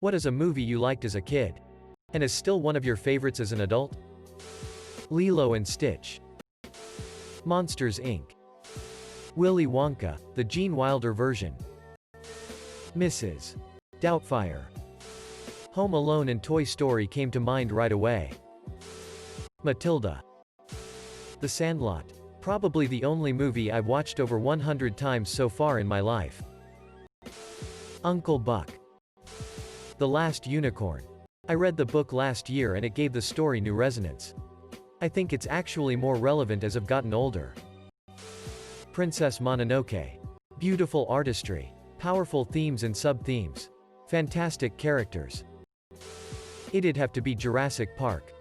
What is a movie you liked as a kid? And is still one of your favorites as an adult? Lilo and Stitch. Monsters, Inc. Willy Wonka, the Gene Wilder version. Mrs. Doubtfire. Home Alone and Toy Story came to mind right away. Matilda. The Sandlot. Probably the only movie I've watched over 100 times so far in my life. Uncle Buck. The Last Unicorn. I read the book last year and it gave the story new resonance. I think it's actually more relevant as I've gotten older. Princess Mononoke. Beautiful artistry. Powerful themes and sub-themes. Fantastic characters. It'd have to be Jurassic Park.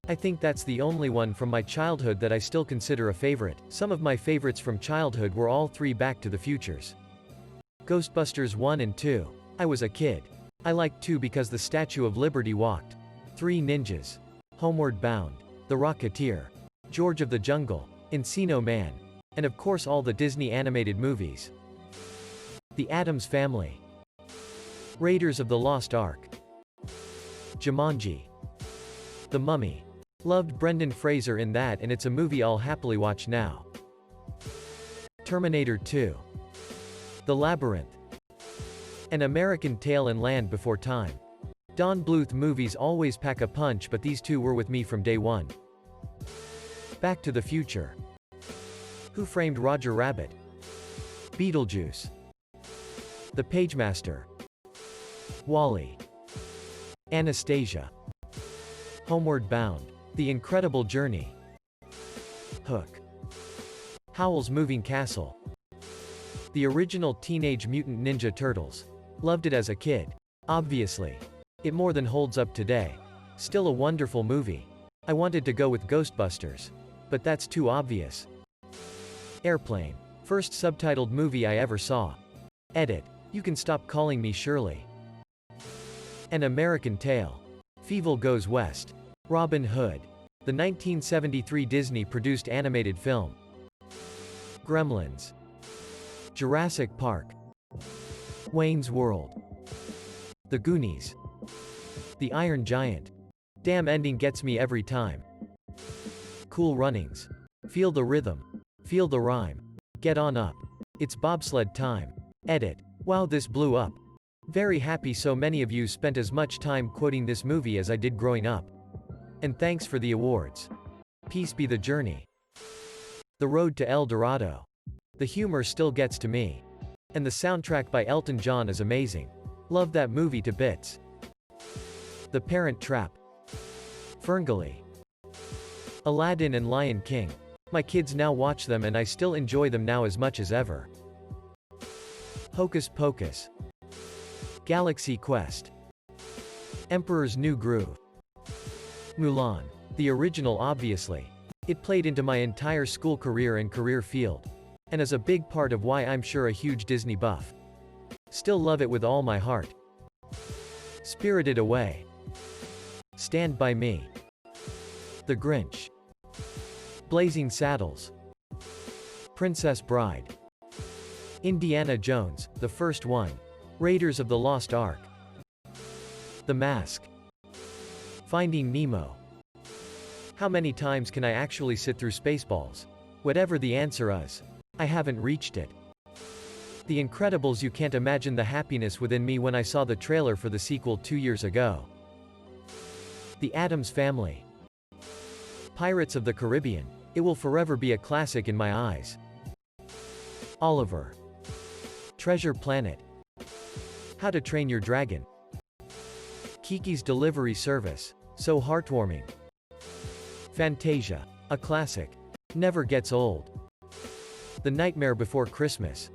I think that's the only one from my childhood that I still consider a favorite. Some of my favorites from childhood were all three Back to the Futures. Ghostbusters 1 and 2. I was a kid. I liked 2 because the Statue of Liberty walked. 3 Ninjas. Homeward Bound. The Rocketeer. George of the Jungle. Encino Man. And of course all the Disney animated movies. The Addams Family. Raiders of the Lost Ark. Jumanji. The Mummy. Loved Brendan Fraser in that and it's a movie I'll happily watch now. Terminator 2. The Labyrinth. An American Tale and Land Before Time. Don Bluth movies always pack a punch but these two were with me from day one. Back to the Future. Who Framed Roger Rabbit? Beetlejuice. The Pagemaster. Wall-E. Anastasia. Homeward Bound. The Incredible Journey. Hook. Howl's Moving Castle. The original Teenage Mutant Ninja Turtles. Loved it as a kid. Obviously. It more than holds up today. Still a wonderful movie. I wanted to go with Ghostbusters. But that's too obvious. Airplane. First subtitled movie I ever saw. Edit. You Can Stop Calling Me Shirley. An American Tail. Fievel Goes West. Robin Hood. The 1973 Disney-produced animated film. Gremlins. Jurassic Park. Wayne's World. The Goonies. The Iron Giant. Damn ending gets me every time. Cool Runnings. Feel the Rhythm. Feel the Rhyme. Get On Up. It's Bobsled Time. Edit. Wow, this blew up. Very happy so many of you spent as much time quoting this movie as I did growing up. And thanks for the awards. Peace be the journey. The Road to El Dorado. The humor still gets to me. And the soundtrack by Elton John is amazing. Love that movie to bits. The Parent Trap. Ferngully. Aladdin and Lion King. My kids now watch them and I still enjoy them now as much as ever. Hocus Pocus. Galaxy Quest. Emperor's New Groove. Mulan. The original obviously. It played into my entire school career and career field. And is a big part of why I'm sure a huge Disney buff. Still love it with all my heart. Spirited Away. Stand By Me. The Grinch. Blazing Saddles. Princess Bride. Indiana Jones, the first one. Raiders of the Lost Ark. The Mask. Finding Nemo. How many times can I actually sit through Spaceballs? Whatever the answer is, I haven't reached it. The Incredibles. You can't imagine the happiness within me when I saw the trailer for the sequel 2 years ago. The Addams Family. Pirates of the Caribbean. It will forever be a classic in my eyes. Oliver. Treasure Planet. How to Train Your Dragon. Kiki's Delivery Service. So heartwarming. Fantasia. A classic. Never gets old. The Nightmare Before Christmas.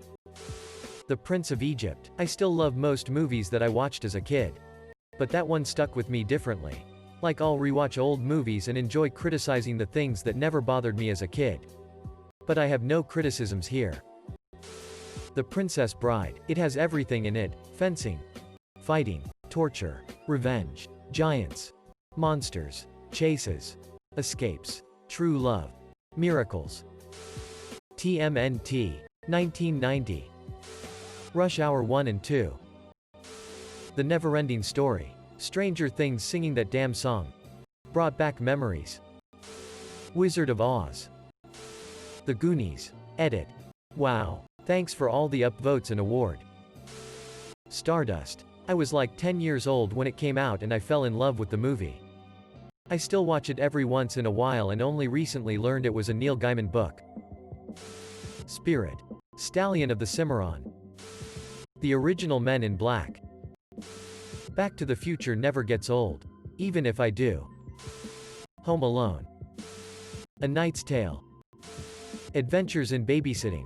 The Prince of Egypt. I still love most movies that I watched as a kid. But that one stuck with me differently. Like I'll rewatch old movies and enjoy criticizing the things that never bothered me as a kid. But I have no criticisms here. The Princess Bride. It has everything in it. Fencing. Fighting. Torture. Revenge. Giants. Monsters. Chases. Escapes. True love. Miracles. TMNT. 1990. Rush Hour 1 and 2. The Never-Ending Story. Stranger Things singing that damn song. Brought back memories. Wizard of Oz. The Goonies. Edit. Wow. Thanks for all the upvotes and award. Stardust. I was like 10 years old when it came out and I fell in love with the movie. I still watch it every once in a while and only recently learned it was a Neil Gaiman book. Spirit. Stallion of the Cimarron. The original Men in Black. Back to the Future never gets old. Even if I do. Home Alone. A Knight's Tale. Adventures in Babysitting.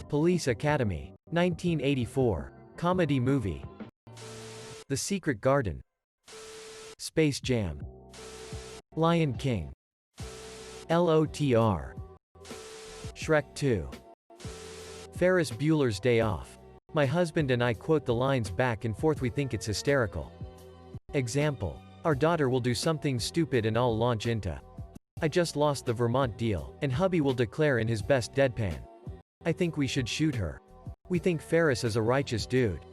Police Academy. 1984. Comedy movie. The Secret Garden. Space Jam. Lion King. LOTR. Shrek 2. Ferris Bueller's Day Off. My husband and I quote the lines back and forth, we think it's hysterical. Example. Our daughter will do something stupid and I'll launch into, I just lost the Vermont deal, and hubby will declare in his best deadpan, I think we should shoot her. We think Ferris is a righteous dude.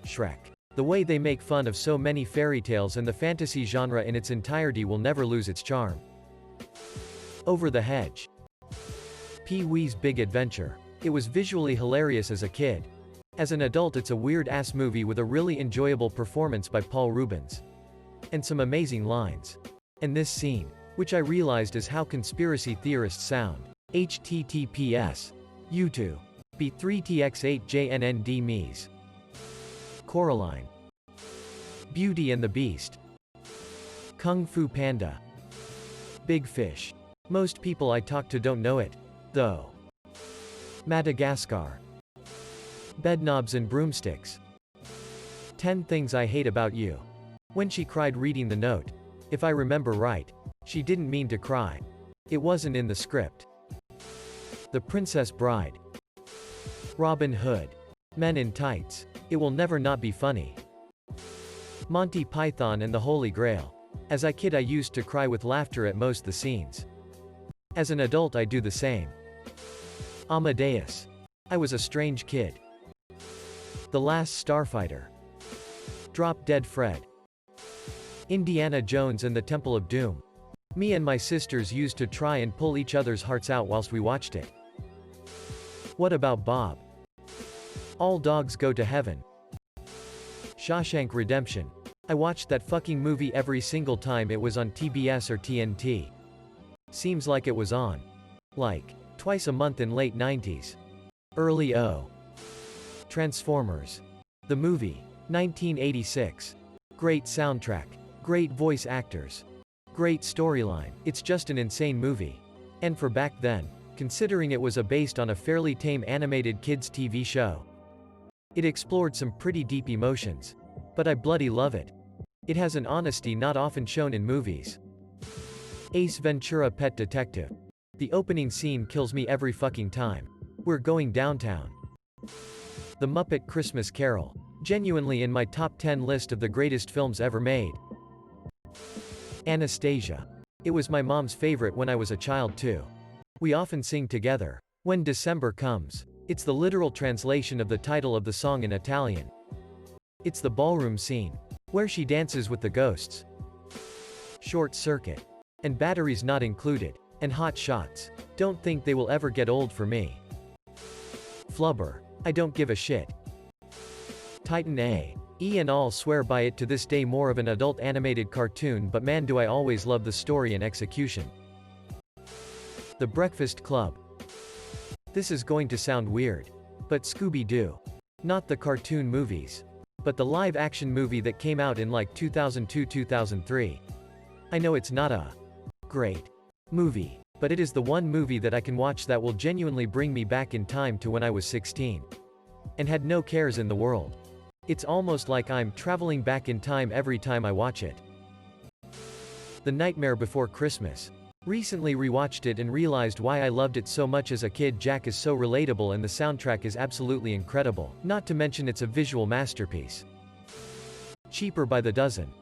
Shrek. The way they make fun of so many fairy tales and the fantasy genre in its entirety will never lose its charm. Over the Hedge. Pee-wee's Big Adventure. It was visually hilarious as a kid. As an adult it's a weird-ass movie with a really enjoyable performance by Paul Rubens. And some amazing lines. And this scene, which I realized is how conspiracy theorists sound. https. YouTube. B3TX8JNND Mies. Coraline. Beauty and the Beast. Kung Fu Panda. Big Fish. Most people I talk to don't know it, though. Madagascar. Bedknobs and Broomsticks. 10 Things I Hate About You. When she cried reading the note. If I remember right, she didn't mean to cry. It wasn't in the script. The Princess Bride. Robin Hood. Men in Tights. It Will Never Not Be Funny. Monty Python and the Holy Grail. As a kid I used to cry with laughter at most the scenes. As an adult I do the same. Amadeus. I was a strange kid. The Last Starfighter. Drop Dead Fred. Indiana Jones and the Temple of Doom. Me and my sisters used to try and pull each other's hearts out whilst we watched it. What About Bob? All Dogs Go to Heaven. Shawshank Redemption. I watched that fucking movie every single time it was on TBS or TNT. Seems like it was on. Like, twice a month in late 90s. Early O. Transformers. The movie. 1986. Great soundtrack. Great voice actors. Great storyline. It's just an insane movie. And for back then, considering it was based on a fairly tame animated kids TV show. It explored some pretty deep emotions. But I bloody love it. It has an honesty not often shown in movies. Ace Ventura: Pet Detective. The opening scene kills me every fucking time. We're going downtown. The Muppet Christmas Carol. Genuinely in my top 10 list of the greatest films ever made. Anastasia. It was my mom's favorite when I was a child too. We often sing together. When December Comes. It's the literal translation of the title of the song in Italian. It's the ballroom scene, where she dances with the ghosts. Short Circuit. And Batteries Not Included. And Hot Shots. Don't think they will ever get old for me. Flubber. I Don't Give a Shit. Titan A. E and all swear by it to this day, more of an adult animated cartoon, but man do I always love the story and execution. The Breakfast Club. This is going to sound weird. But Scooby-Doo. Not the cartoon movies. But the live-action movie that came out in like 2002-2003. I know it's not a great movie, but it is the one movie that I can watch that will genuinely bring me back in time to when I was 16. And had no cares in the world. It's almost like I'm traveling back in time every time I watch it. The Nightmare Before Christmas. Recently rewatched it and realized why I loved it so much as a kid. Jack is so relatable and the soundtrack is absolutely incredible, not to mention it's a visual masterpiece. Cheaper by the Dozen.